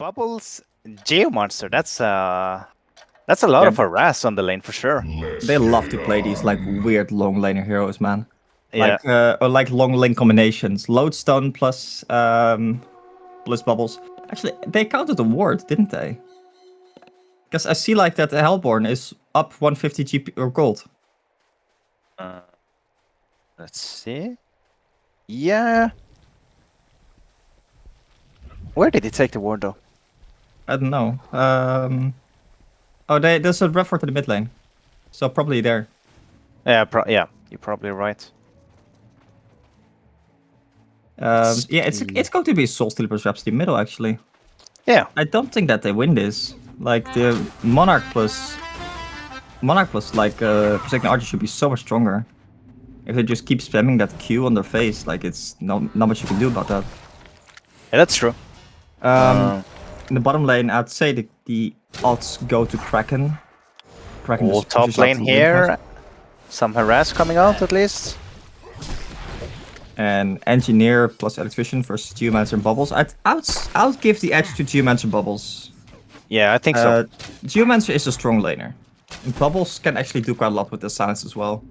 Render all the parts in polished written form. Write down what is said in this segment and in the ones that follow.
Bubbles, Geomonster. That's a lot of harass on the lane for sure. They love to play these like weird long laner heroes, man. Yeah. Like or like long lane combinations. Lodestone plus Bubbles. Actually, they counted the ward, didn't they? Because I see like that the Hellborn is up 150 GP or gold. Let's see. Yeah. Where did he take the ward though? I don't know. Oh, there's a ref to the mid lane, so probably there. Yeah, yeah, you're probably right. Yeah, it's going to be Soul Stealer versus Rhapsody middle actually. Yeah. I don't think that they win this. Like the Monarch plus like Forsaken Archer should be so much stronger. If they just keep spamming that Q on their face, like it's not much you can do about that. Yeah, that's true. In the bottom lane, I'd say the odds go to Kraken. All top lane here. Some harass coming out at least. And Engineer plus Electrician versus Geomancer and Bubbles. I would give the edge to Geomancer Bubbles. Yeah, I think so. Geomancer is a strong laner. And Bubbles can actually do quite a lot with the silence as well.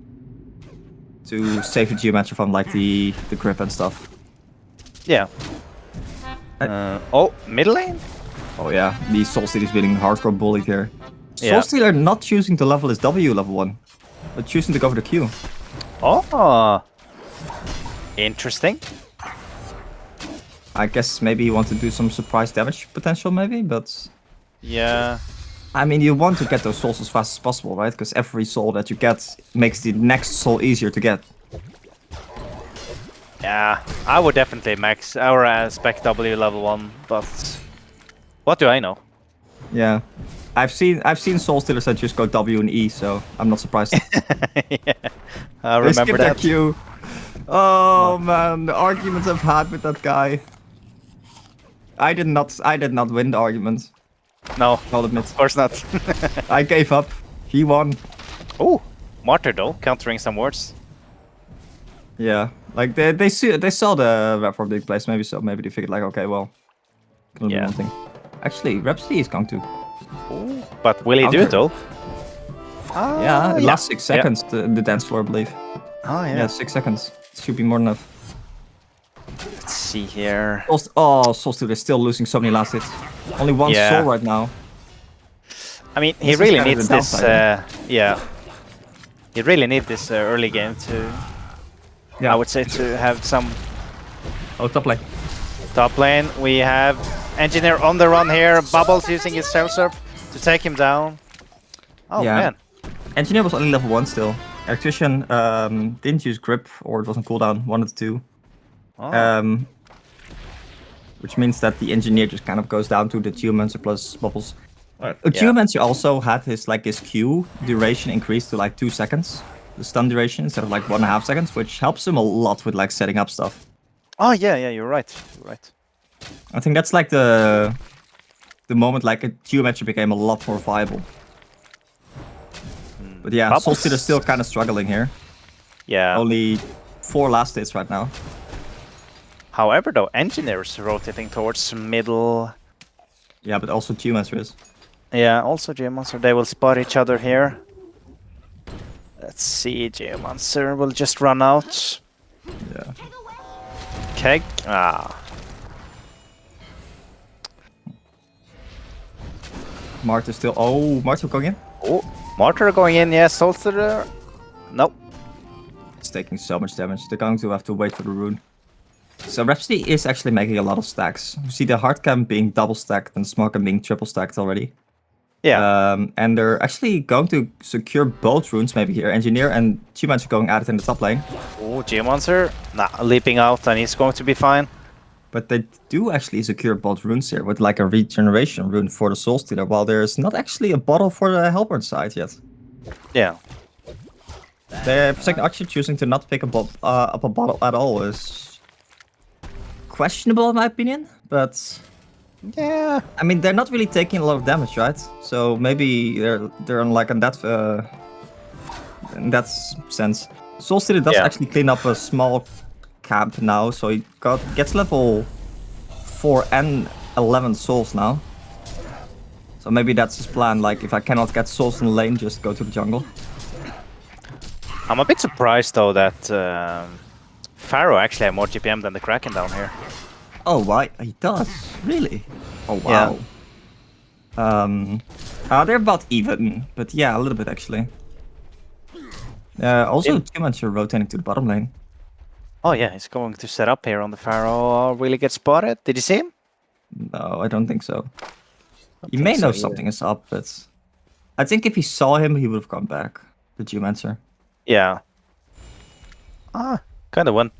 To save the Geomancer from like the grip and stuff. Yeah. Oh, middle lane? Oh yeah, the Soul Stealer is being hardcore bullied here. Soul Yeah. Stealer not choosing to level his W level 1, but choosing to go for the Q. Oh, interesting. I guess maybe you want to do some surprise damage potential maybe, but... Yeah. I mean, you want to get those souls as fast as possible, right? Because every soul that you get makes the next soul easier to get. Yeah, I would definitely max our spec W level 1, but what do I know? Yeah. I've seen Soul Stealers that just go W and E, so I'm not surprised. Yeah, I They skip remember their that. Q. Oh man, the arguments I've had with that guy. I did not win the argument. No, I'll admit. of course not. I gave up. He won. Oh, Martyr though, countering some words. Yeah, like they saw the rep for big place maybe, so maybe they figured like, okay, well, can do Yeah. one thing. Actually, Rhapsody is going to. Ooh, but will he do it though? Yeah, it lasts 6 seconds, the dance floor, I believe. Oh yeah. Yeah, 6 seconds. Should be more than enough. Let's see here. Oh, Soul Stealer is still losing so many last hits. Only one Yeah. soul right now. I mean, he This is really kind of needs the this. downside, Yeah, he really needs this early game to. Yeah, I would say to have some Oh, top lane. top lane. We have Engineer on the run here. Bubbles using his cell surf to take him down. Oh Yeah. man. Engineer was only level 1 still. Electrician didn't use grip, or it wasn't cooldown, 1 of the 2. Oh. Which means that the engineer just kind of goes down to the Geomancer plus Bubbles. Yeah. Geomancer also had his Q duration increased to like 2 seconds, the stun duration instead of like 1.5 seconds, which helps him a lot with like setting up stuff. Oh yeah, yeah, you're right. You're right. I think that's like the moment like a Geomancer became a lot more viable. But yeah, Soul Bubbles. Stealer's still kind of struggling here. Yeah. Only 4 last hits right now. However, though, Engineer's rotating towards middle. Yeah, but also Geomancer is. Yeah, also Geomonster. They will spot each other here. Let's see, Geomonster will just run out. Yeah. Keg. Ah. Martyr still. Oh, Martyr going in. Oh, Martyr going in, yes. Solstice. Nope. It's taking so much damage. They're going to have to wait for the rune. So Rhapsody is actually making a lot of stacks. You see the hard cam being double stacked and small cam being triple stacked already. Yeah. And they're actually going to secure both runes maybe here. Engineer and Geomancer going at it in the top lane. Oh, Geomonster. Nah, leaping out and he's going to be fine. But they do actually secure both runes here with like a regeneration rune for the Soul Stealer, while there's not actually a bottle for the Hellborn side yet. Yeah. The Forsaken Archer choosing to not pick up a bottle at all is questionable in my opinion, but Yeah. I mean they're not really taking a lot of damage, right? So maybe they're on like in that sense. Soul Stealer does actually clean up a small camp now, so he gets level 4 and 11 souls now. So maybe that's his plan, like if I cannot get souls in the lane, just go to the jungle. I'm a bit surprised though that Pharaoh actually had more GPM than the Kraken down here. Oh, why? He does? Really? Oh, Yeah. wow. They're about even, but yeah, a little bit actually. Also, Geomancer rotating to the bottom lane. Oh yeah, he's going to set up here on the Pharaoh. Really get spotted. Did you see him? No, I don't think so. You think may so know either. something is up, but I think if he saw him, he would have gone back. The Geomancer. Yeah. Kind of went.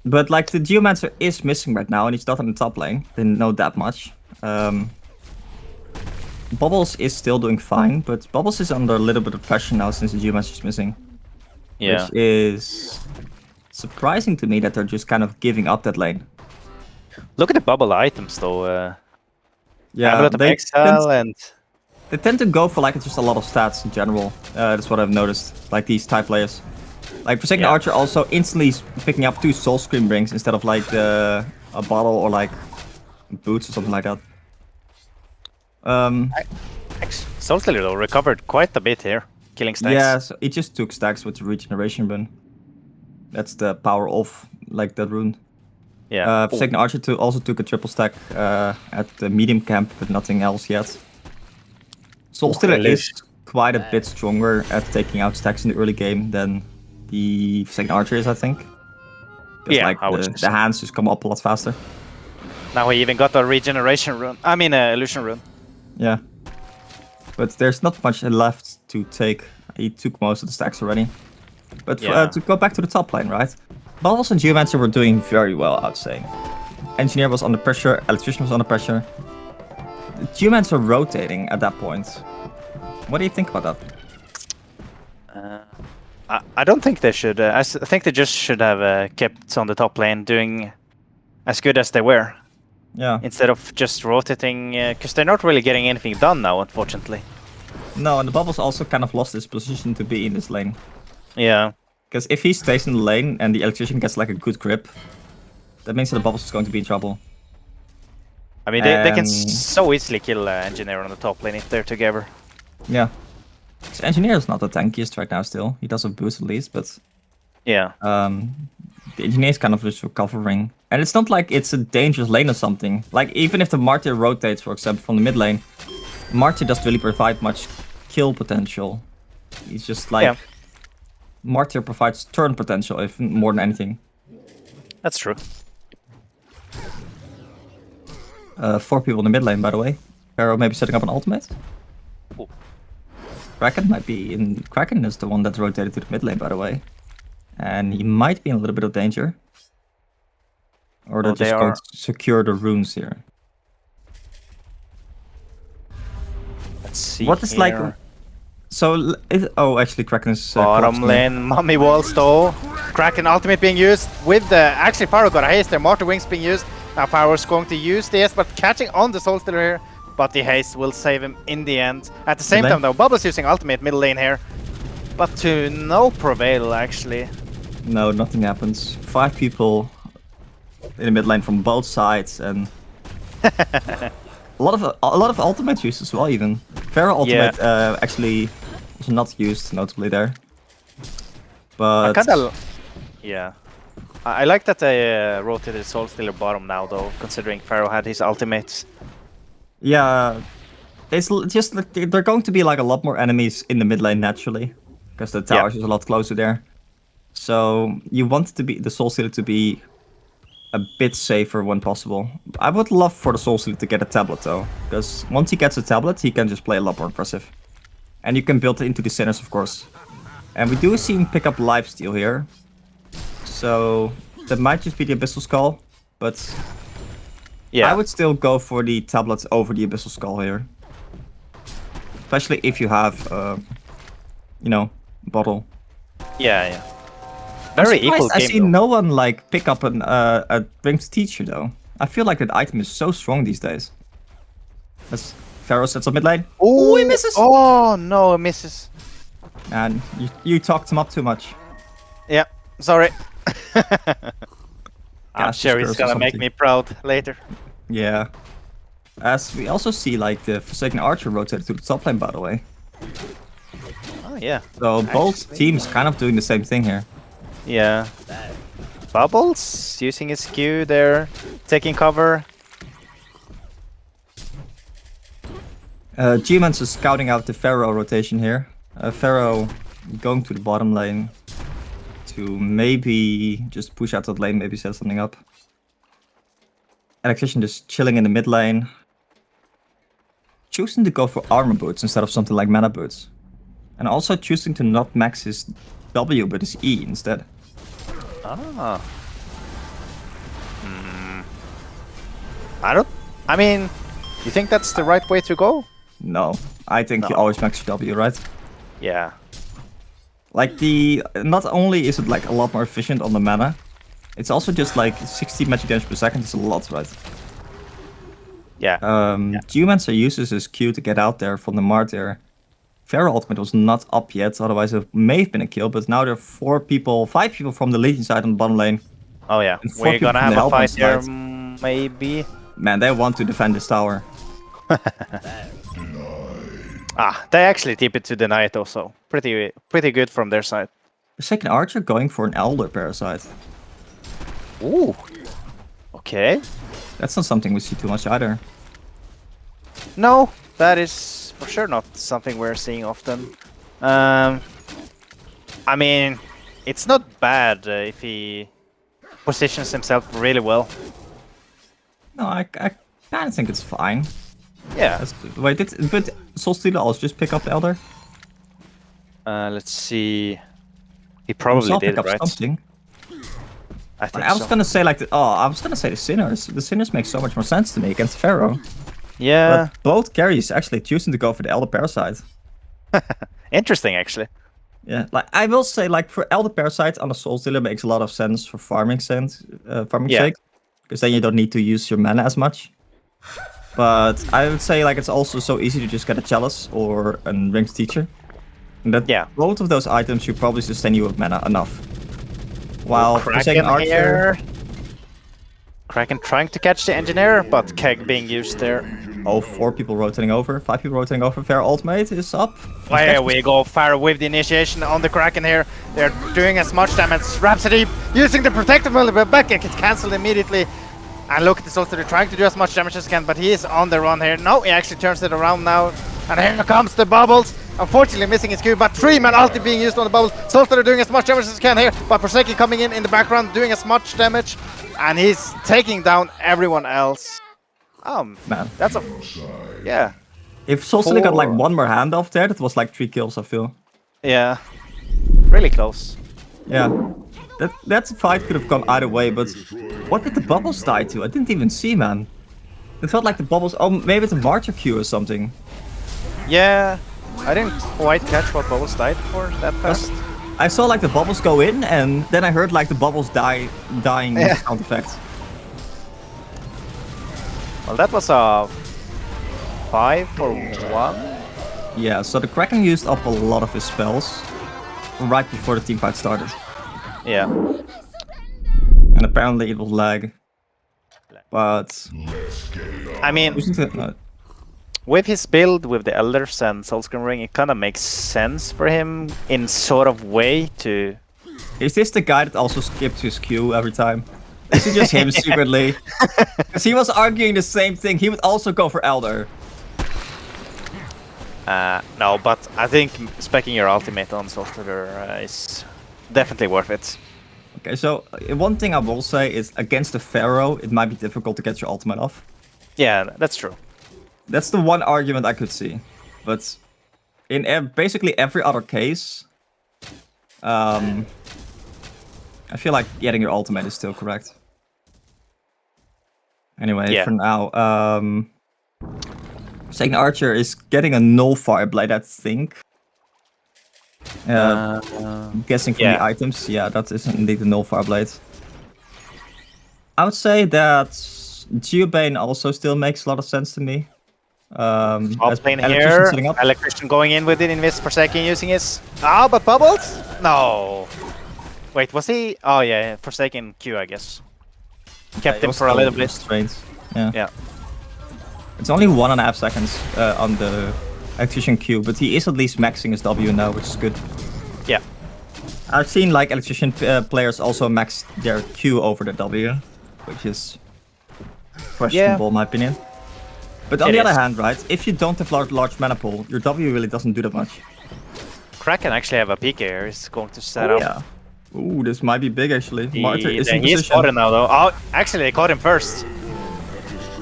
But like the Geomancer is missing right now, and he's not on the top lane. Didn't know that much. Bubbles is still doing fine, but Bubbles is under a little bit of pressure now since the Geomancer is missing. Yeah. Which is surprising to me that they're just kind of giving up that lane. Look at the bubble items though. Yeah, Amulet of Exile and they tend to go for like just a lot of stats in general. That's what I've noticed. Like these type players. Like Forsaken Archer also instantly picking up 2 Soul Scream rings instead of like a bottle or like boots or something like that. Soulstealer though recovered quite a bit here, killing stacks. Yeah, so it just took stacks with the regeneration rune. That's the power of like that rune. Yeah. Forsaken Archer also took a triple stack at the medium camp, but nothing else yet. Soulstealer is quite a bit stronger at taking out stacks in the early game than the Forsaken Archer is, I think. Yeah, like I would the hands just come up a lot faster. Now he even got a regeneration rune. I mean, illusion rune. Yeah. But there's not much left to take. He took most of the stacks already. But to go back to the top lane, right? Bubbles and Geomancer were doing very well, I'd say. Engineer was under pressure, Electrician was under pressure. The Geomancer rotating at that point. What do you think about that? I don't think they should. I think they just should have kept on the top lane doing as good as they were. Yeah. Instead of just rotating, because they're not really getting anything done now, unfortunately. No, and the Bubbles also kind of lost his position to be in this lane. Yeah. Because if he stays in the lane and the Electrician gets like a good grip, that means that the Bubbles is going to be in trouble. I mean, they can so easily kill Engineer on the top lane if they're together. Yeah. So Engineer is not the tankiest right now still. He does have boost at least, but... Yeah. The Engineer is kind of just recovering. And it's not like it's a dangerous lane or something. Like, even if the Martyr rotates, for example, from the mid lane, Martyr doesn't really provide much kill potential. He's just like... Yeah. Martyr provides turn potential, if more than anything. That's true. 4 people in the mid lane, by the way. Pharaoh maybe setting up an ultimate. Ooh. Kraken might be in... Kraken is the one that rotated to the mid lane, by the way. And he might be in a little bit of danger. Or they're just going to secure the runes here. Let's see. What is like... So, oh, actually, Kraken is... bottom lane, mummy walls though. Kraken ultimate being used with the... Actually, Pharaoh got a haste there. Martyr wings being used. Now Pharaoh's going to use this, but catching on the Soulstealer here. But the haste will save him in the end. At the same time though, Bubbles using ultimate middle lane here. But to no prevail, actually. No, nothing happens. 5 people in the mid lane from both sides, and... a lot of ultimate use as well, even. Pharaoh ultimate actually was not used, notably there. But... I like that they rotated Soulstealer bottom now, though, considering Pharaoh had his ultimates. Yeah, it's just like they're going to be like a lot more enemies in the mid lane naturally, because the towers is a lot closer there. So you want the Soulstealer to be a bit safer when possible. I would love for the Soulstealer to get a tablet though, because once he gets a tablet, he can just play a lot more impressive. And you can build it into the centers, of course. And we do see him pick up lifesteal here. So that might just be the Abyssal Skull, but I would still go for the tablets over the Abyssal Skull here. Especially if you have, you know, bottle. Yeah. Very equal game. I see no one like pick up a Brim's Teacher though. I feel like that item is so strong these days. As Pharaoh sets up mid lane. Oh, he misses! Oh no, he misses. And you talked him up too much. Yeah, sorry. I'm sure he's gonna make me proud later. Yeah. As we also see, like, the Forsaken Archer rotated to the top lane, by the way. Oh, yeah. So both Actually, teams kind of doing the same thing here. Yeah. Bubbles using his Q there, taking cover. G-Mans is scouting out the Pharaoh rotation here. Pharaoh going to the bottom lane to maybe just push out that lane, maybe set something up. Electrician just chilling in the mid lane. Choosing to go for armor boots instead of something like mana boots. And also choosing to not max his W but his E instead. Ah. I mean, you think that's the right way to go? No, I think you always max your W, right? Yeah. Like not only is it like a lot more efficient on the mana, it's also just like 60 magic damage per second is a lot, right? Yeah. G-Mancer uses his Q to get out there from the Martyr. Pharaoh ultimate was not up yet, otherwise it may have been a kill, but now there are 5 people from the Legion side on the bottom lane. Oh yeah, And 4 we're people gonna from the have a Hellbrand fight here, side. maybe. Man, they want to defend this tower. They actually tip it to deny it also. Pretty good from their side. Forsaken Archer going for an Elder Parasite. Ooh. Okay. That's not something we see too much either. No, that is for sure not something we're seeing often. I mean, it's not bad if he positions himself really well. No, I kind of think it's fine. Yeah. Wait, did Soulstealer also just pick up Elder? Let's see. He probably did, pick up right? something. I think I was so. gonna say like I was gonna say the Sinners. The Sinners make so much more sense to me against Pharaoh. Yeah. But both carries actually choosing to go for the Elder Parasite. Interesting, actually. Yeah, like I will say, like for Elder Parasite on a Soulstealer makes a lot of sense for farming sake, because then you don't need to use your mana as much. But I would say like it's also so easy to just get a Chalice or a Ringed Teacher. And that both of those items should probably sustain you with mana enough. While Forsaken Archer... Kraken trying to catch the Engineer, but Keg being used there. Oh, 4 people rotating over, 5 people rotating over. Fair ultimate is up. There we go, Pharaoh with the initiation on the Kraken here. They're doing as much damage. Rhapsody using the protective ability, but back gets cancelled immediately. And look at this also, they're trying to do as much damage as he can, but he is on the run here. No, he actually turns it around now. And here comes the Bubbles. Unfortunately missing his Q, but 3-man ulti being used on the Bubbles. Soulstealer doing as much damage as he can here, but Forsaken coming in the background, doing as much damage. And he's taking down everyone else. Man, that's a... Yeah. If Soulstealer got like 1 more hand off there, that was like 3 kills, I feel. Yeah. Really close. Yeah. That fight could have gone either way, but what did the Bubbles die to? I didn't even see, man. It felt like the Bubbles... Oh, maybe it's a Martyr Q or something. Yeah. I didn't quite catch what Bubbles died for that fast. I saw like the Bubbles go in, and then I heard like the Bubbles dying sound effect. Well, that was a 5 for 1. Yeah, so the Kraken used up a lot of his spells right before the teamfight started. Yeah. And apparently it was lag. But... I mean... With his build, with the Elders and Soulscream Ring, it kind of makes sense for him in sort of way to... Is this the guy that also skipped his Q every time? Is it just him secretly? Because he was arguing the same thing. He would also go for Elder. No, but I think speccing your ultimate on Soulscreamer is definitely worth it. Okay, so one thing I will say is against the Pharaoh, it might be difficult to get your ultimate off. Yeah, that's true. That's the one argument I could see. But in basically every other case, I feel like getting your ultimate is still correct. Anyway, for now, Forsaken Archer is getting a null Fireblade, I think. Guessing from the items, yeah, that is indeed a null Fireblade. I would say that Geobane also still makes a lot of sense to me. Top lane here, Electrician going in with it, Invest Forsaken using his... Ah, but Bubbles? No. Wait, was he... Oh yeah, Forsaken Q, I guess. Kept him for a little bit. Strange. Yeah. It's only 1.5 seconds on the electrician Q, but he is at least maxing his W now, which is good. Yeah. I've seen like electrician players also max their Q over the W, which is questionable in my opinion. But on the other hand, right, if you don't have large mana pool, your W really doesn't do that much. Kraken actually have a PK here. He's going to set up. Yeah. Ooh, this might be big actually. Martyr is in He is position. spotted now though. Oh, actually they caught him first.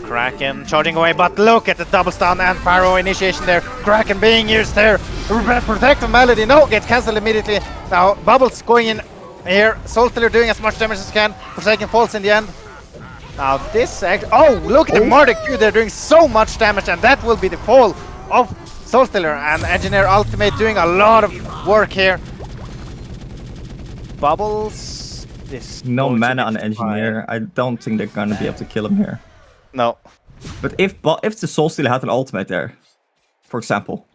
Kraken charging away, but look at the double stun and Pharaoh initiation there. Kraken being used there. Protective Melody, no, gets cancelled immediately. Now Bubbles going in here. Soulstealer doing as much damage as he can. Forsaken falls in the end. Now this oh, look at the Murder Q, they're doing so much damage, and that will be the fall of Soulstealer, and Engineer Ultimate doing a lot of work here. Bubbles, this No mana on Engineer. I don't think they're gonna be able to kill him here. No. But if the Soulstealer had an ultimate there, for example,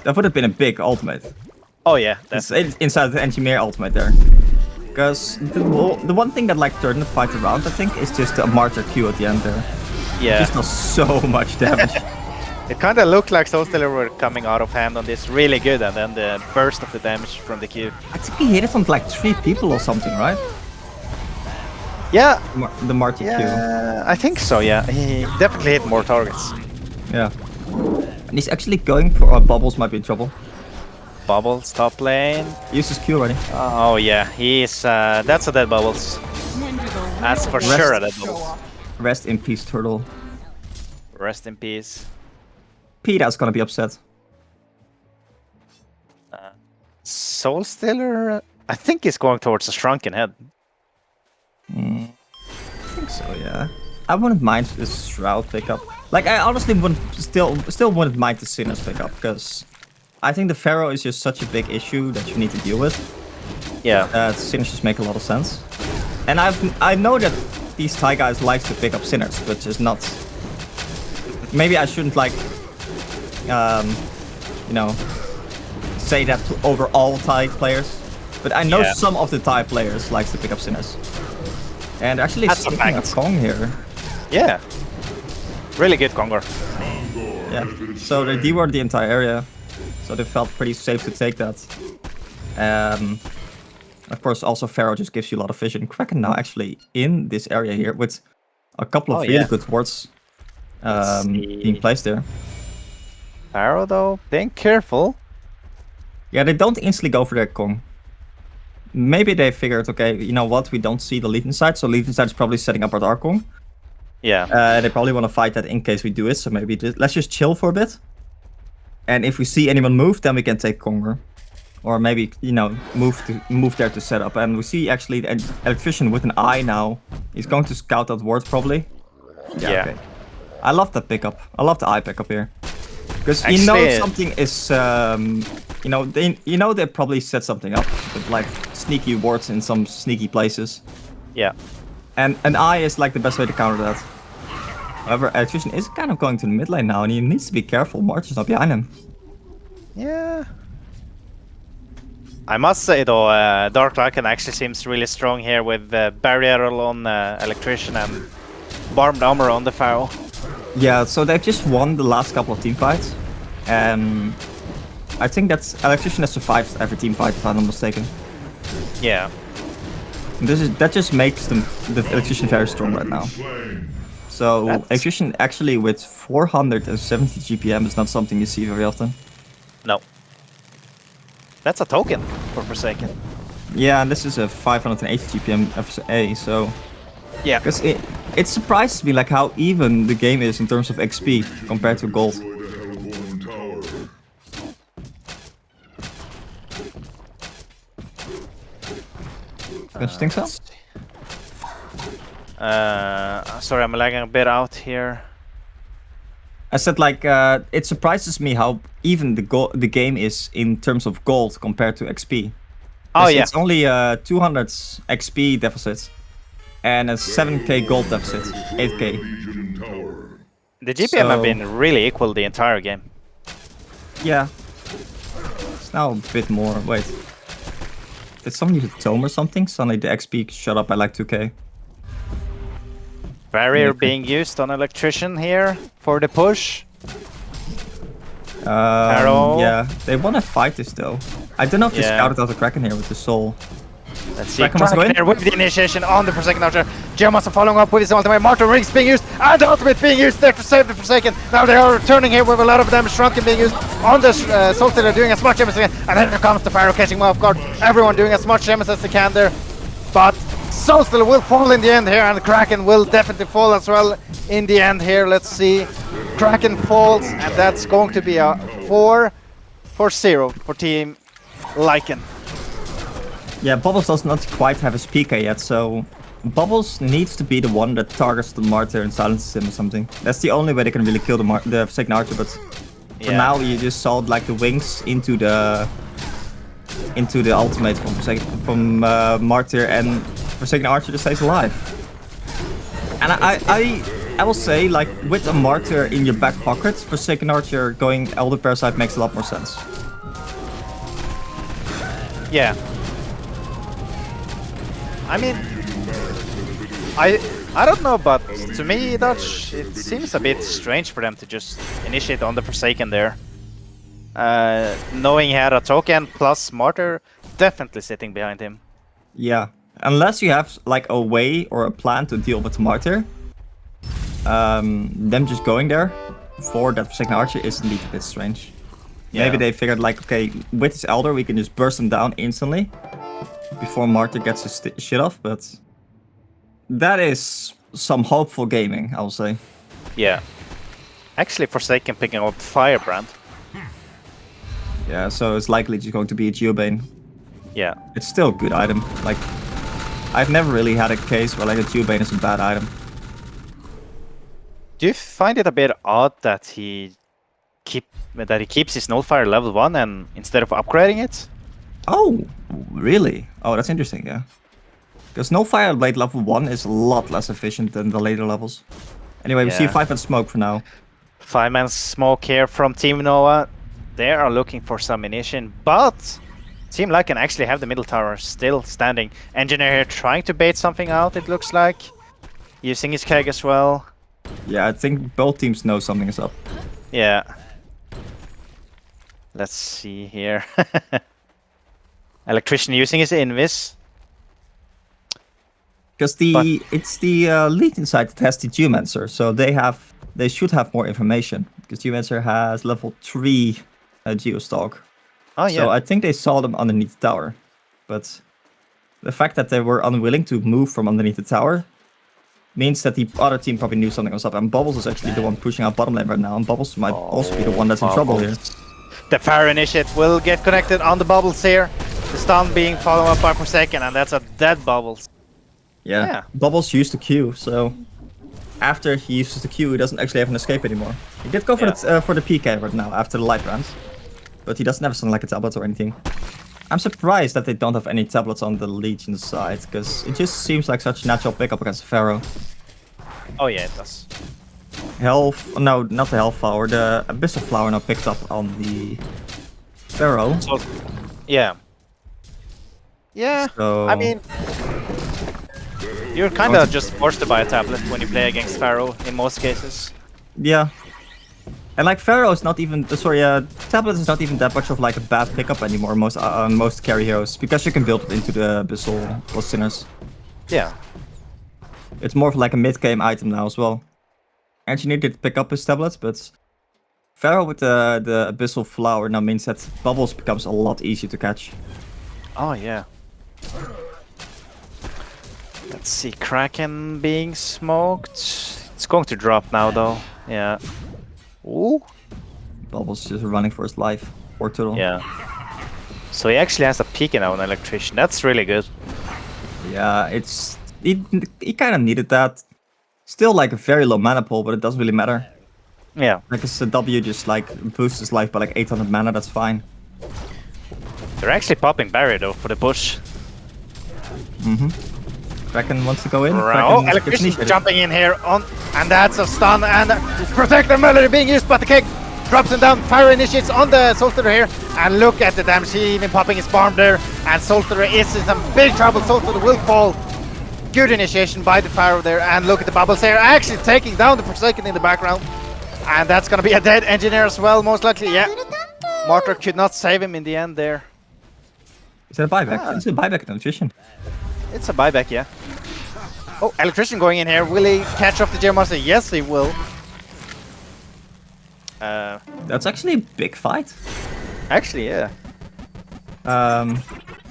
that would have been a big ultimate. Oh yeah, it's inside the Engineer ultimate there. Because the one thing that like turned the fight around, I think, is just a Martyr Q at the end there. Yeah. It just does so much damage. It kind of looked like Soulstealer were coming out of hand on this really good, and then the burst of the damage from the Q. I think he hit it on like 3 people or something, right? Yeah. The Martyr Q. I think so, yeah. He definitely hit more targets. Yeah. And he's actually going for Bubbles might be in trouble. Bubbles, top lane. Uses Q already. Oh yeah, he's that's a dead Bubbles. That's for sure a dead Bubbles. Rest in peace, Turtle. Rest in peace. Peter's gonna be upset. Soulstealer, I think he's going towards the Shrunken Head. I think so, yeah. I wouldn't mind this Shroud pickup. Like, I honestly wouldn't still wouldn't mind the Sinners pickup, because I think the Pharaoh is just such a big issue that you need to deal with. Yeah. Sinners just make a lot of sense. And I know that these Thai guys like to pick up Sinners, but just not. Maybe I shouldn't like, you know, say that to over all Thai players. But I know some of the Thai players likes to pick up Sinners. And actually sticking a Kong here. Yeah. Really good Kongor. Yeah. So they dewormed the entire area. So they felt pretty safe to take that. Of course, also Pharaoh just gives you a lot of vision. Kraken now actually in this area here with a couple of really good wards being placed there. Pharaoh though, being careful. Yeah, they don't instantly go for their Kong. Maybe they figured, okay, you know what, we don't see the lead inside, so lead inside is probably setting up our Kong. Yeah. They probably want to fight that in case we do it, so maybe let's just chill for a bit. And if we see anyone move, then we can take Konger. Or maybe, you know, move there to set up. And we see actually the electrician with an eye now. He's going to scout that ward probably. Yeah. Okay. I love that pickup. I love the eye pickup here. Because you know something is, you know they probably set something up with like sneaky wards in some sneaky places. Yeah. And an eye is like the best way to counter that. However, electrician is kind of going to the mid lane now, and he needs to be careful. March is not behind him. Yeah. I must say though, Dark Lycan actually seems really strong here with Barrier on Electrician and Barbed Armor on the Pharaoh. Yeah, so they've just won the last couple of team fights. And I think that Electrician has survived every team fight, if I'm not mistaken. Yeah. And that just makes the Electrician very strong right now. So Electrician actually with 470 GPM is not something you see very often. No. That's a token for Forsaken. Yeah, and this is a 580 GPM FSA, so... Yeah. Because it surprises me like how even the game is in terms of XP compared to gold. Don't you think so? Sorry, I'm lagging a bit out here. I said like it surprises me how even the game is in terms of gold compared to XP. Oh yeah. It's only 200 XP deficit and a 7k gold deficit, 8k. The GPM have been really equal the entire game. Yeah. It's now a bit more. Wait. Did someone use a tome or something? Suddenly the XP shot up by like 2k. Barrier Maybe. being used on Electrician here for the push. Pharaoh. Yeah, they want to fight this though. I don't know if they Yeah. scouted out the Kraken here with the soul. Let's see. Kraken wants to go in. Here with the initiation on the Forsaken Archer. Geomaster following up with his ultimate. Martyr Rings being used, and the ultimate being used there to save the Forsaken. Now they are returning here with a lot of damage. Shrunken being used on the Soul Stealer, doing as much damage as they can. And then here comes the Pharaoh catching him off guard. Everyone doing as much damage as they can there. But Soul Stealer will fall in the end here, and the Kraken will definitely fall as well in the end here. Let's see. Kraken falls, and that's going to be a 4-0 for Team Lycan. Yeah, Bubbles does not quite have his PK yet, so Bubbles needs to be the one that targets the Martyr and silences him or something. That's the only way they can really kill the Forsaken Archer, but for now you just saw like the wings into the ultimate from Martyr, and Forsaken Archer just stays alive. And I will say, like, with a Martyr in your back pocket, Forsaken Archer going Elder Parasite makes a lot more sense. Yeah. I mean, I don't know, but to me, Dutch, it seems a bit strange for them to just initiate on the Forsaken there. Knowing he had a token plus Martyr definitely sitting behind him. Yeah, unless you have like a way or a plan to deal with Martyr, them just going there for that Forsaken Archer is indeed a bit strange. Yeah. Maybe they figured like, okay, with his Elder we can just burst him down instantly before Martyr gets his shit off, but that is some hopeful gaming, I will say. Yeah. Actually, Forsaken picking up Firebrand. Yeah, so it's likely just going to be a Geobane. Yeah. It's still a good item. Like, I've never really had a case where like a Geobane is a bad item. Do you find it a bit odd that he keeps his Nullfire level 1 and instead of upgrading it? Oh, really? Oh, that's interesting, yeah. Because Nullfire Blade level 1 is a lot less efficient than the later levels. Anyway, we see 5-man smoke for now. 5-man smoke here from Team Noah. They are looking for some munition, but Team Lycan actually have the middle tower still standing. Engineer here trying to bait something out, it looks like. Using his keg as well. Yeah, I think both teams know something is up. Yeah. Let's see here. Electrician using his invis. Because it's the Legion side that has the Geomancer, so they should have more information. Because Geomancer has level 3 Geostalk. Oh yeah. So I think they saw them underneath the tower. But the fact that they were unwilling to move from underneath the tower means that the other team probably knew something was up. And Bubbles is actually the one pushing out bottom lane right now. And Bubbles might also be the one that's in trouble here. The Pharaoh initiate will get connected on the Bubbles here. The stun being followed up by Forsaken, and that's a dead Bubbles. Yeah. Bubbles used the Q, so after he uses the Q, he doesn't actually have an escape anymore. He did go for the PK right now after the light round, but he doesn't have something like a tablet or anything. I'm surprised that they don't have any tablets on the Legion side, because it just seems like such a natural pickup against Pharaoh. Oh yeah, it does. No, not the Hellflower, the Abyssal Flower now picked up on the Pharaoh. So, yeah. Yeah, So, I mean, you're kind of just forced to buy a tablet when you play against Pharaoh in most cases. yeah. And like Pharaoh is not even, tablet is not even that much of like a bad pickup anymore on most carry heroes, because you can build it into the Abyssal plus Sinners. Yeah. It's more of like a mid-game item now as well. Engineer did pick up his tablet, but Pharaoh with the Abyssal Flower now means that Bubbles becomes a lot easier to catch. Oh yeah. Let's see, Kraken being smoked. It's going to drop now though. Yeah. Ooh. Bubbles just running for his life. Or turtle. Yeah. So he actually has a peek now on Electrician. That's really good. Yeah, he kind of needed that. Still like a very low mana pool, but it doesn't really matter. Yeah. Like a W just like boosts his life by like 800 mana, that's fine. They're actually popping Barrier though for the push. Kraken wants to go in. Oh, Electrician jumping in here on, and that's a stun, and Protector Melody being used, but the kick drops him down. Fire initiates on the Soulstealer here, and look at the damage. He even popping his bomb there, and Soulstealer is in some big trouble. Soulstealer will fall. Good initiation by the Pharaoh there, and look at the bubbles there, actually taking down the Forsaken in the background. And that's gonna be a dead engineer as well, most likely, yeah. Martyr could not save him in the end there. Is that a buyback? It's a buyback electrician. It's a buyback, yeah. Oh, electrician going in here. Will he catch off the Geomonster? Yes, he will. That's actually a big fight. Actually, yeah.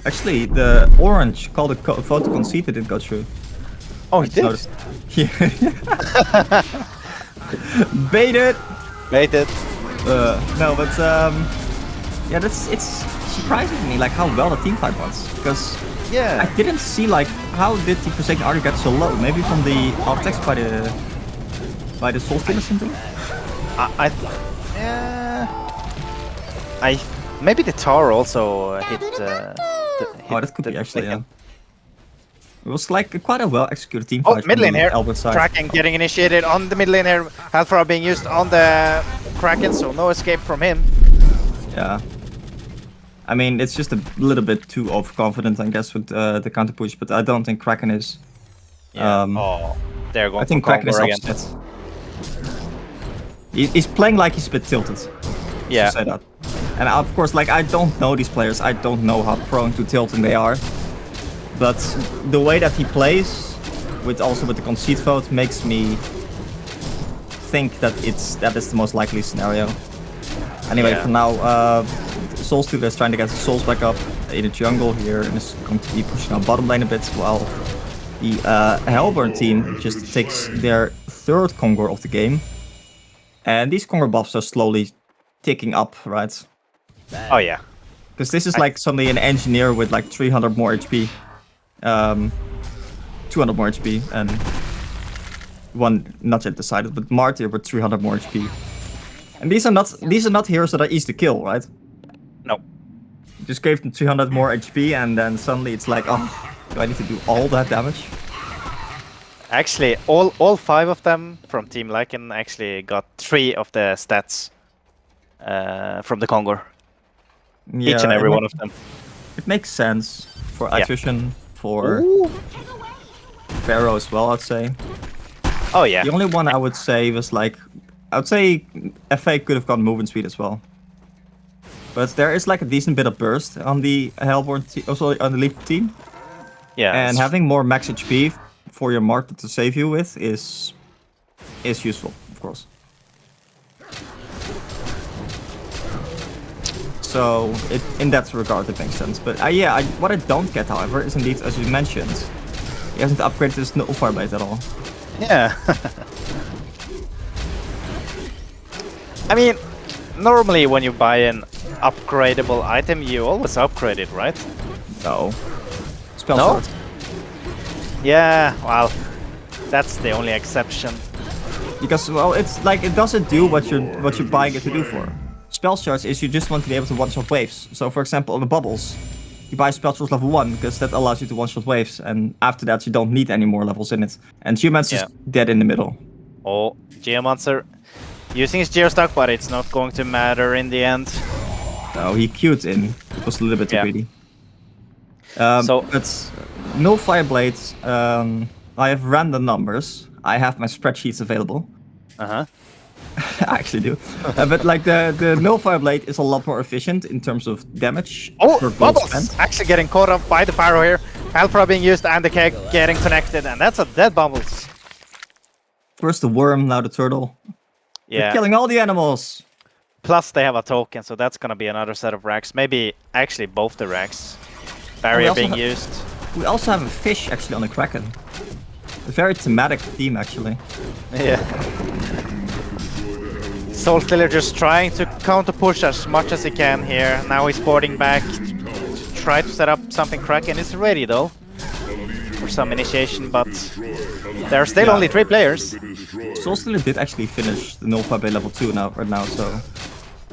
Actually, the orange called a photo concede that didn't go through. Oh, he did? Noticed. Yeah. Baited! Baited. No, but yeah, it's surprising to me like how well the team fight was, because yeah, I didn't see like how did the Forsaken Archer get so low? Maybe from the artifacts by the Soul Steal or something. Maybe the tower also hit. Oh, that could be actually. Yeah. It was like quite a well executed team Oh, fight. mid lane here. Albert side. Kraken getting initiated on the mid lane here. Hellfire being used on the Kraken, so no escape from him. Yeah. I mean, it's just a little bit too overconfident, I guess, with the counter push, but I don't think Kraken is. Yeah. They're going. I think Kraken is upset. He's playing like he's a bit tilted. Yeah. To say that. And of course, like, I don't know these players. I don't know how prone to tilting they are. But the way that he plays, with the concede vote, makes me think that that is the most likely scenario. Anyway, for now, Soul Stealer is trying to get his souls back up in the jungle here, and is going to be pushing out bottom lane a bit, while the Hellburn team just takes their third Kongor of the game. And these Kongor buffs are slowly ticking up, right? Oh yeah. Because this is like suddenly an engineer with like 300 more HP. 200 more HP, and one not yet decided, but Martyr with 300 more HP. And these are not heroes that are easy to kill, right? No. You just gave them 300 more HP, and then suddenly it's like, oh, do I need to do all that damage? Actually, all 5 of them from Team Lycan actually got 3 of the stats from the Kongor. Yeah, each and every one of them. It makes sense for attrition, for Ooh. Pharaoh as well, I'd say. Oh yeah. The only one I would say was like, I would say FA could have gotten movement speed as well. But there is like a decent bit of burst on the Hellborn team, also on the Leap team. Yeah. And having more max HP for your Martyr to save you with is useful, of course. So in that regard, it makes sense. But yeah, what I don't get, however, is indeed, as you mentioned, he hasn't upgraded his Nullfire blade at all. Yeah. I mean, normally when you buy an upgradable item, you always upgrade it, right? No. Spell No? sword. Yeah, well, that's the only exception. Because, well, it's like, it doesn't do what you're buying it to do for. Spell shards is you just want to be able to one-shot waves. So, for example, on the bubbles, you buy spell shards level 1 because that allows you to one-shot waves, and after that you don't need any more levels in it. And Geomancer is dead in the middle. Oh, Geomancer using his Geostock, but it's not going to matter in the end. No, he queued in. It was a little bit too greedy. So, but no fire blades. I have random numbers. I have my spreadsheets available. Uh-huh. I actually do. But like the null fire blade is a lot more efficient in terms of damage. Oh, Bubbles actually getting caught up by the Pharaoh here. Alpha being used and the keg getting connected, and that's a dead Bubbles. First the worm, now the turtle. Yeah. They're killing all the animals. Plus they have a token, so that's gonna be another set of racks. Maybe actually both the racks. Barrier being used. We also have a fish actually on the Kraken. A very thematic theme actually. Yeah. Soul Stealer just trying to counter push as much as he can here. Now he's boarding back to try to set up something. Kraken is ready though for some initiation, but there are still only 3 players. Soul Stealer did actually finish the null fire blade level 2 right now, so.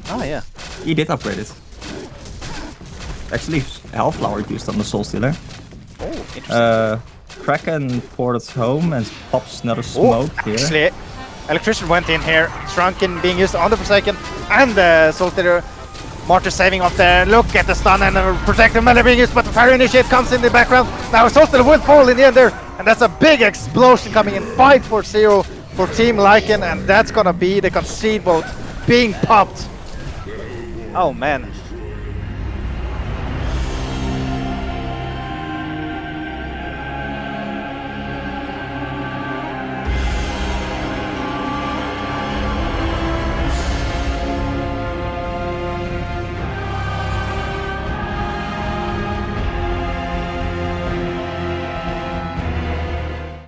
Oh yeah. He did upgrade it. Actually, Hellflower used on the Soul Stealer. Oh, interesting. Kraken ported home and pops another smoke here. Actually, Electrician went in here. Shrunken being used on the Forsaken, and the Soul Stealer. Martyr saving off there. Look at the stun and the protective melee being used, but the Fire Initiate comes in the background. Now Soul Stealer will fall in the end there. And that's a big explosion coming in, 5-4-0 for Team Lycan, and that's gonna be the concede vote being popped. Oh man.